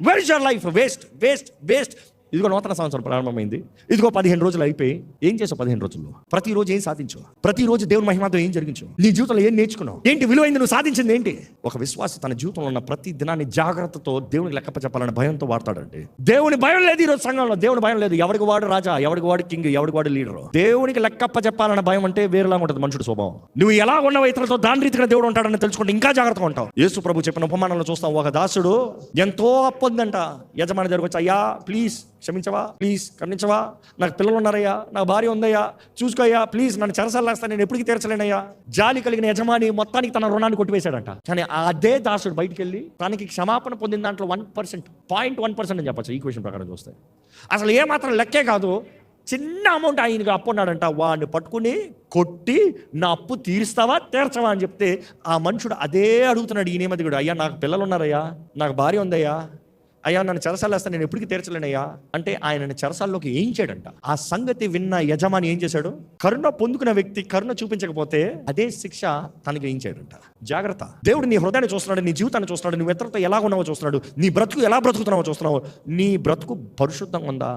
Where is your life? Waste waste waste. ఇదిగో నూతన సంవత్సరం ప్రారంభమైంది. ఇదిగో 15 రోజులు అయిపోయి ఏం చేసావు? 15 రోజుల్లో ప్రతిరోజు ఏం సాధించావు? ప్రతిరోజు దేవుని మహిమతో ఏం జరిగించావు? నీ జీవితంలో ఏం నేర్చుకున్నావు? ఏంటి విలువైంది నువ్వు సాధించింది ఏంటి? ఒక విశ్వాసి తన జీవితంలో ఉన్న ప్రతి దినాన్ని జాగ్రత్తతో దేవునికి లెక్కప్ప చెప్పాలని భయంతో వాడతాడండి. దేవుని భయం లేదు ఈరోజు సంఘంలో. దేవుని భయం లేదు. ఎవరికి వాడు రాజా, ఎవరికి వాడు కింగ్, ఎవరికి వాడు లీడరు. దేవునికి లెక్కప్ప చెప్పాలన్న భయం అంటే వేరేలాగా ఉంటుంది మనుషుడు స్వభావం. నువ్వు ఎలా ఉన్నావు ఇతరులతో దాని రీతిగా దేవుడు ఉంటాడని తెలుసుకుంటే ఇంకా జాగ్రత్తగా ఉంటావు. యేసు ప్రభు చెప్పిన ఉపమానంలో చూస్తాం. ఒక దాసుడు ఎంతో అప్పొందంట. యజమాని దగ్గరకు వచ్చి, అయ్యా ప్లీజ్ క్షమించవా, ప్లీజ్ కరుణించవా, నాకు పిల్లలు ఉన్నారయ్యా, నాకు భార్య ఉందయ్యా, చూసుకోయ్యా ప్లీజ్, నన్ను చెరసాలేస్తా, నేను ఎప్పటికీ తీర్చలేనయ్యా. జాలి కలిగిన యజమాని మొత్తానికి తన రుణాన్ని కొట్టివేశాడంట. కానీ అదే దాసుడు బయటికి వెళ్ళి తనకి క్షమాపణ పొందిన దాంట్లో 1%, 0.1% అని చెప్పచ్చు ఈక్వేషన్ ప్రకారం చూస్తే. అసలు ఏమాత్రం లెక్కే కాదు. చిన్న అమౌంట్ ఆయనకి అప్పు ఉన్నాడంట. వాడిని పట్టుకుని కొట్టి నా అప్పు తీరుస్తావా తీర్చవా అని చెప్తే ఆ మనుషుడు అదే అడుగుతున్నాడు. ఈయనేమది కూడా, అయ్యా నాకు పిల్లలు ఉన్నారయ్యా, నాకు భార్య ఉందయ్యా, అయ్యా నన్ను చెరసాలేస్తా, నేను ఎప్పటికీ తీర్చలేనయ్యా అంటే ఆయనని చెరసాల్లోకి వేయించాడంట. ఆ సంగతి విన్న యజమాని ఏం చేశాడు? కరుణ పొందుకున్న వ్యక్తి కరుణ చూపించకపోతే అదే శిక్ష తనకి వేయించాడంట. జాగ్రత్త. దేవుడు నీ హృదయాన్ని చూస్తున్నాడు, నీ జీవితాన్ని చూస్తున్నాడు, నువ్వు ఇతరులతో ఎలా ఉన్నావో చూస్తున్నాడు, నీ బ్రతుకు ఎలా బ్రతుకుతున్నావో చూస్తున్నావు. నీ బ్రతుకు పరిశుద్ధంగా ఉందా?